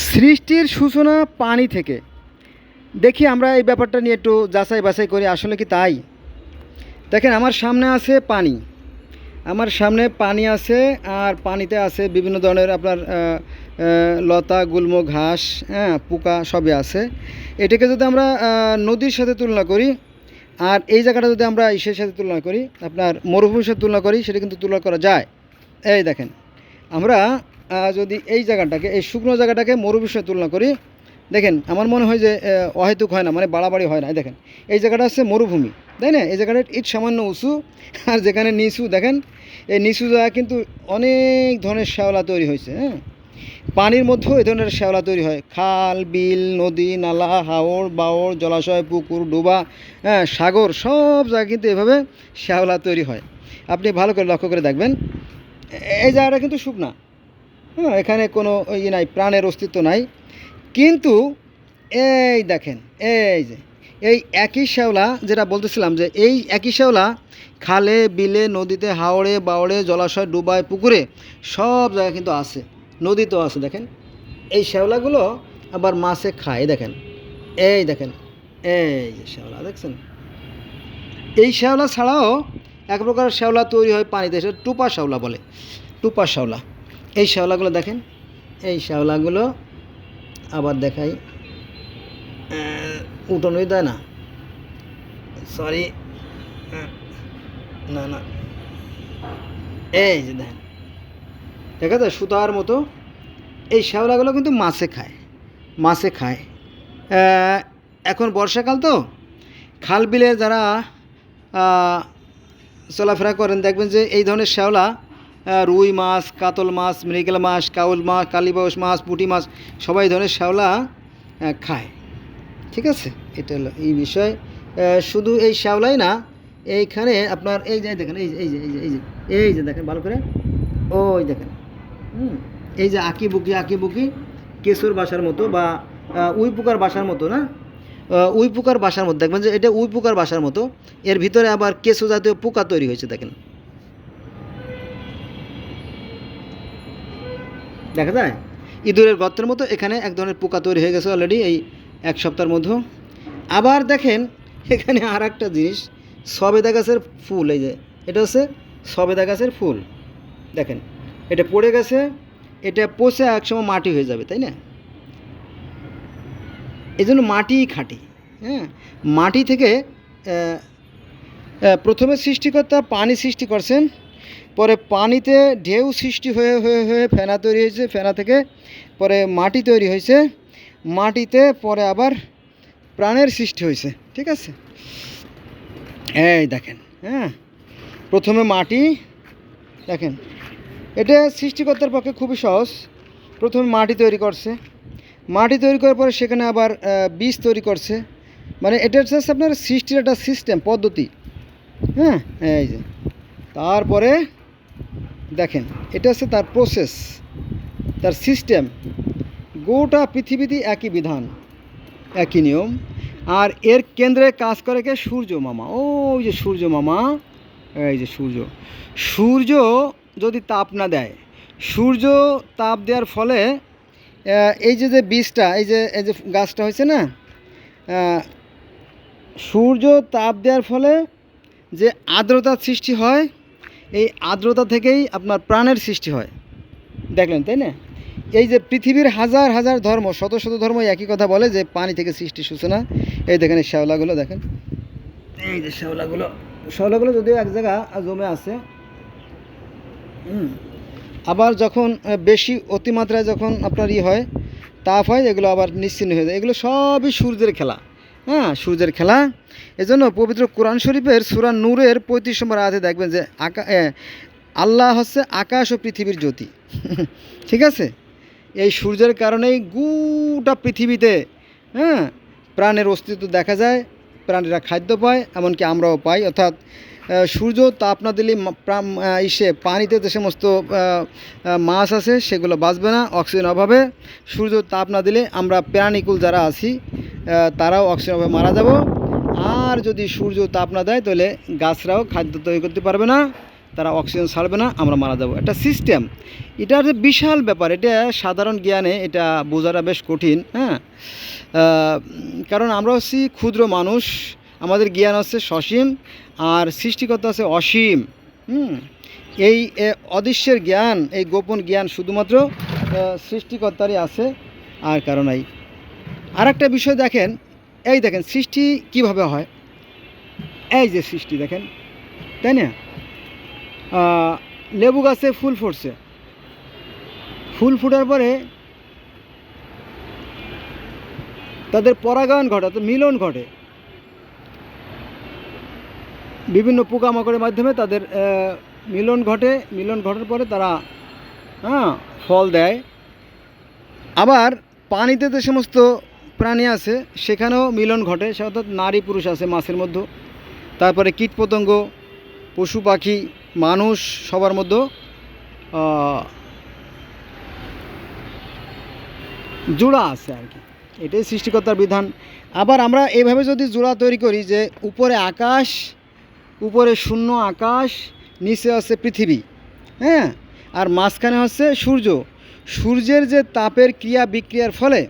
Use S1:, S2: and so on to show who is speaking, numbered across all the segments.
S1: সৃষ্টির সূচনা পানি থেকে। দেখি আমরা এই ব্যাপারটা নিয়ে একটু যাচাই বাছাই করি, আসলে কি তাই? দেখেন, আমার সামনে আছে পানি, আমার সামনে পানি আছে, আর পানিতে আছে বিভিন্ন ধরনের আপনার লতা, গুল্ম, ঘাস, হ্যাঁ, পোকা সবই আছে। এটাকে যদি আমরা নদীর সাথে তুলনা করি, আর এই জায়গাটা যদি আমরা ইসের সাথে তুলনা করি, আপনার মরুভূমির সাথে তুলনা করি, সেটা কিন্তু তুলনা করা যায়। এই দেখেন, আমরা যদি এই জায়গাটাকে, এই শুকনো জায়গাটাকে মরুভূমির সাথে তুলনা করি, দেখেন আমার মনে হয় যে অহেতুক হয় না, মানে বাড়াবাড়ি হয় না। দেখেন, এই জায়গাটা হচ্ছে মরুভূমি, তাই না? এই জায়গাটা ইট সামান্য উঁচু, আর যেখানে নিচু, দেখেন এই নিচু জায়গা কিন্তু অনেক ধরনের শ্যাওলা তৈরি হয়েছে। হ্যাঁ, পানির মধ্যেও এই ধরনের শ্যাওলা তৈরি হয়। খাল, বিল, নদী, নালা, হাওড়, বাওড়, জলাশয়, পুকুর, ডোবা, হ্যাঁ, সাগর, সব জায়গায় কিন্তু এভাবে শ্যাওলা তৈরি হয়। আপনি ভালো করে লক্ষ্য করে দেখবেন, এই জায়গাটা কিন্তু শুকনা। হ্যাঁ, এখানে কোনো ইয়ে নাই, প্রাণের অস্তিত্ব নাই। কিন্তু এই দেখেন, এই যে এই একই শ্যাওলা, যেটা বলতেছিলাম যে এই একই শ্যাওলা খালে, বিলে, নদীতে, হাওড়ে, বাওড়ে, জলাশয়, ডুবায়, পুকুরে সব জায়গায় কিন্তু আছে, নদীতেও আছে। দেখেন, এই শ্যাওলাগুলো আবার মাছে খায়। দেখেন, এই দেখেন, এই যে শ্যাওলা দেখছেন, এই শ্যাওলা ছাড়াও এক প্রকার শ্যাওলা তৈরি হয় পানিতে, সেটা টুপা শ্যাওলা বলে, টুপা শ্যাওলা। এই শ্যাওলাগুলো দেখেন, এই শ্যাওলাগুলো আবার দেখাই, উঠোনই দেয় না, সরি, না না, এই যে দেখেন, দেখা যায় সুতার মতো। এই শ্যাওলাগুলো কিন্তু মাছে খায়, মাছে খায়। এখন বর্ষাকাল তো, খাল বিলে যারা চলাফেরা করেন, দেখবেন যে এই ধরনের শ্যাওলা রুই মাছ, কাতল মাছ, মৃগেল মাছ, কাউল মাছ, কালীবাউস মাছ, পুঁটি মাছ, সবাই এই ধরনের শ্যাওলা খায়। ঠিক আছে, এটা হলো এই বিষয়। শুধু এই শ্যাওলাই না, এইখানে আপনার এই যে দেখেন, এই যে এই যে এই যে এই যে এই যে দেখেন ভালো করে, ওই দেখেন, এই যে আঁকি বুকি কেঁচুর বাসার মতো, বা উই পোকার বাসার মতো, না, উই পোকার বাসার মতো, দেখবেন যে এটা উই পোকার বাসার মতো, এর ভিতরে আবার কেঁচু জাতীয় পোকা তৈরি হয়েছে। দেখেন, দেখা যায় ইঁদুরের গর্তের মতো এখানে এক ধরনের পোকা তৈরি হয়ে গেছে অলরেডি এই এক সপ্তাহের মধ্যে। আবার দেখেন, এখানে আর একটা জিনিস, সবেদা গাছের ফুল, এই যে এটা হচ্ছে সবেদা গাছের ফুল। দেখেন, এটা পড়ে গেছে, এটা পচে একসময় মাটি হয়ে যাবে, তাই না? এই জন্য মাটিই খাঁটি। হ্যাঁ, মাটি থেকে প্রথমে সৃষ্টিকর্তা পানি সৃষ্টি করছেন, পরে পানিতে ঢেউ সৃষ্টি হয়ে হয়ে হয়ে ফেনা তৈরি হয়েছে, ফেনা থেকে পরে মাটি তৈরি হয়েছে, মাটিতে পরে আবার প্রাণের সৃষ্টি হয়েছে। ঠিক আছে, এই দেখেন, হ্যাঁ, প্রথমে মাটি, দেখেন এটা সৃষ্টিকর্তার পক্ষে খুবই সহজ। প্রথমে মাটি তৈরি করছে, মাটি তৈরি করার পরে সেখানে আবার বীজ তৈরি করছে, মানে এটা হচ্ছে আপনার সৃষ্টির একটা সিস্টেম, পদ্ধতি। হ্যাঁ, এই যে তারপরে দেখেন, এটা হচ্ছে তার প্রসেস, তার সিস্টেম। গোটা পৃথিবীতে একই বিধান, একই নিয়ম। আর এর কেন্দ্রে কাজ করে কে? সূর্য মামা। ওই যে সূর্য মামা, এই যে সূর্য। সূর্য যদি তাপ না দেয়, সূর্য তাপ দেওয়ার ফলে এই যে যে বীজটা, এই যে গাছটা হয়েছে না, সূর্য তাপ দেওয়ার ফলে যে আর্দ্রতার সৃষ্টি হয়, এই আর্দ্রতা থেকেই আপনার প্রাণের সৃষ্টি হয়। দেখলেন, তাই না? এই যে পৃথিবীর হাজার হাজার ধর্ম, শত শত ধর্ম একই কথা বলে যে পানি থেকে সৃষ্টি সূচনা। এই দেখেন, এই শ্যাওলাগুলো দেখেন, এই যে শ্যাওলাগুলো যদিও এক জায়গা জমে আছে। আবার যখন বেশি অতিমাত্রায় যখন আপনার হয়, তাপ হয়, এগুলো আবার নিশ্চিন্ন হয়ে যায়। এগুলো সবই সূর্যের খেলা। হ্যাঁ, সূর্যের খেলা। এজন্য পবিত্র কোরআন শরীফের সূরা নূরের 35 নম্বর আয়াতে দেখবেন যে আল্লাহ হচ্ছে আকাশ ও পৃথিবীর জ্যোতি। ঠিক আছে, এই সূর্যের কারণেই গোটা পৃথিবীতে, হ্যাঁ, প্রাণের অস্তিত্ব দেখা যায়, প্রাণীরা খাদ্য পায়, এমনকি আমরাও পাই। অর্থাৎ সূর্য তাপ না দিলে পানিতে যে সমস্ত মাছ আছে সেগুলো বাঁচবে না অক্সিজেন অভাবে। সূর্য তাপ না দিলে আমরা প্রাণীকুল যারা আছি তারাও অক্সিজেন অভাবে মারা যাব। আর যদি সূর্য তাপ না দেয়, তাহলে গাছরাও খাদ্য তৈরি করতে পারবে না, তারা অক্সিজেন ছাড়বে না, আমরা মারা যাব। একটা সিস্টেম, এটা যে বিশাল ব্যাপার, এটা সাধারণ জ্ঞানে এটা বোঝাটা বেশ কঠিন। হ্যাঁ, কারণ আমরা হচ্ছি ক্ষুদ্র মানুষ, আমাদের জ্ঞান হচ্ছে সসীম আর সৃষ্টিকর্তা আছে অসীম। এই অদৃশ্যের জ্ঞান, এই গোপন জ্ঞান শুধুমাত্র সৃষ্টিকর্তারই আছে, আর কারো নাই। আর একটা বিষয় দেখেন, এই দেখেন সৃষ্টি কিভাবে হয়, এই যে সৃষ্টি দেখেন, তাই না? লেবু গাছে ফুল ফুটছে, ফুল ফোটার পরে তাদের পরাগায়ন ঘটে, অর্থাৎ মিলন ঘটে, বিভিন্ন পোকামাকড়ের মাধ্যমে তাদের মিলন ঘটে। মিলন ঘটার পরে তারা ফল দেয়। আবার পানিতে যে সমস্ত প্রাণী আছে সেখানেও মিলন ঘটে, সে অর্থাৎ নারী পুরুষ আছে মাছের মধ্যে, তারপরে কীটপতঙ্গ, পশু পাখি, মানুষ, সবার মধ্যে জোড়া আছে আর কি। এটাই সৃষ্টিকর্তার বিধান। আবার আমরা এইভাবে যদি জোড়া তৈরি করি যে উপরে আকাশ, উপরে শূন্য আকাশ, নিচে আছে পৃথিবী, হ্যাঁ, আর মাঝখানে হচ্ছে সূর্য। সূর্যের যে তাপের ক্রিয়া বিক্রিয়ার ফলে,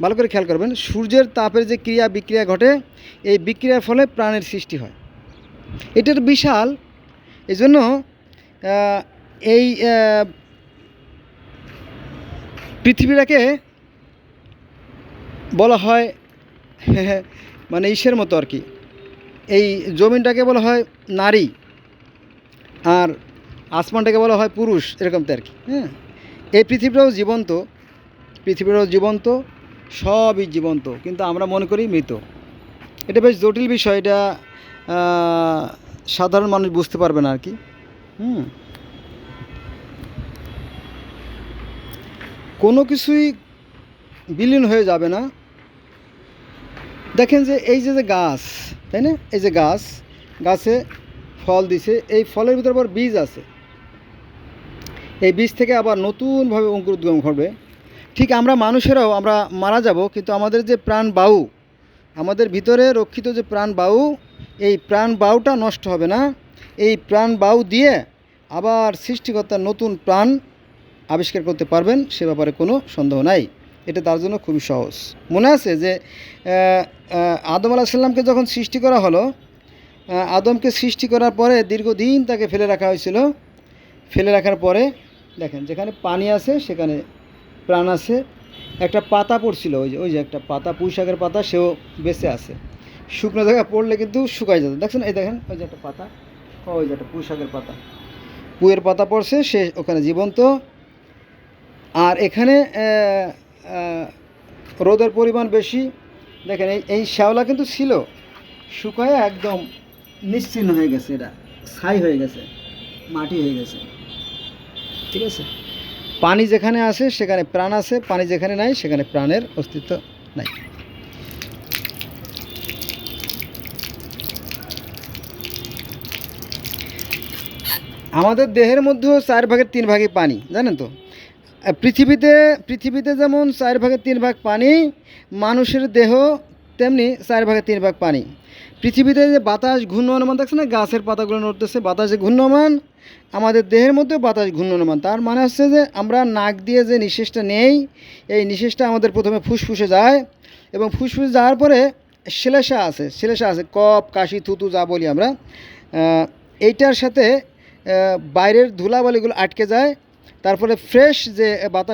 S1: ভালো করে খেয়াল করবেন, সূর্যের তাপের যে ক্রিয়া বিক্রিয়া ঘটে, এই বিক্রিয়ার ফলে প্রাণের সৃষ্টি হয়। এটার বিশাল। এই জন্য এই পৃথিবীটাকে বলা হয় মানে ঈশ্বরের মতো আর কি। এই জমিনটাকে বলা হয় নারী, আর আসমানটাকে বলা হয় পুরুষ, এরকম তো আর কি। হ্যাঁ, এই পৃথিবীটাও জীবন্ত, পৃথিবীটাও জীবন্ত, সবই জীবন্ত, কিন্তু আমরা মনে করি মৃত। এটা বেশ জটিল বিষয়, এটা সাধারণ মানুষ বুঝতে পারবে না আর কি। কোনো কিছুই বিলীন হয়ে যাবে না। দেখেন যে এই যে গাছ, তাই না, এই যে গাছে ফল দিছে, এই ফলের ভিতর আবার বীজ আছে, এই বীজ থেকে আবার নতুনভাবে অঙ্কুরোদ্গম ঘটবে। ঠিক আমরা মানুষেরাও আমরা মারা যাব, কিন্তু আমাদের যে প্রাণ বায়ু, আমাদের ভিতরে রক্ষিত যে প্রাণ বায়ু, এই প্রাণ বায়ুটা নষ্ট হবে না। এই প্রাণ বায়ু দিয়ে আবার সৃষ্টিকর্তার নতুন প্রাণ আবিষ্কার করতে পারবেন, সে ব্যাপারে কোনো সন্দেহ নাই। এটা তার জন্য খুবই সহজ। মনে আছে যে আদম আলাইহিস সালামকে যখন সৃষ্টি করা হলো, আদমকে সৃষ্টি করার পরে দীর্ঘদিন তাকে ফেলে রাখা হয়েছিল। ফেলে রাখার পরে দেখেন যেখানে পানি আছে সেখানে প্রাণ আছে। একটা পাতা পড়ছিল, ওই যে একটা পাতা, পুঁই শাকের পাতা, সেও বেঁচে আছে। শুকনো জায়গায় পড়লে কিন্তু শুকাই যেত। দেখছেন, এই দেখেন ওই যে একটা পাতা, ওই যে একটা পুঁই শাকের পাতা, পুঁয়ের পাতা পড়ছে, সে ওখানে জীবন্ত। আর এখানে রোদের পরিমাণ বেশি। দেখেন এই শ্যাওলা কিন্তু ছিল, শুকায় একদম নিশ্চিহ্ন হয়ে গেছে, এটা ছাই হয়ে গেছে, মাটি হয়ে গেছে। ঠিক আছে, পানি যেখানে আছে সেখানে প্রাণ আছে, পানি যেখানে নাই সেখানে প্রাণের অস্তিত্ব নাই। আমাদের দেহের মধ্যেও 4 ভাগের 3 ভাগই পানি, জানেন তো। পৃথিবীতে যেমন 4 ভাগের 3 ভাগ পানি, মানুষের দেহ তেমনি 4 ভাগের 3 ভাগ পানি। পৃথিবীতে যে বাতাস ঘূর্ণয়মান দেখছে না, গাছের পাতাগুলো নড়তেছে, বাতাসে ঘূর্ণমান, আমাদের দেহের মধ্যেও বাতাস ঘূর্ণমান। তার মানে হচ্ছে যে আমরা নাক দিয়ে যে নিঃশ্বাসটা নেই, এই নিঃশ্বাসটা আমাদের প্রথমে ফুসফুসে যায়, এবং ফুসফুসে যাওয়ার পরে শ্লেষা আছে, কফ, কাশি, থুতু যা বলি আমরা, এইটার সাথে বাইরের ধুলাবালিগুলো আটকে যায়। তারপরে ফ্রেশ যে বাতাস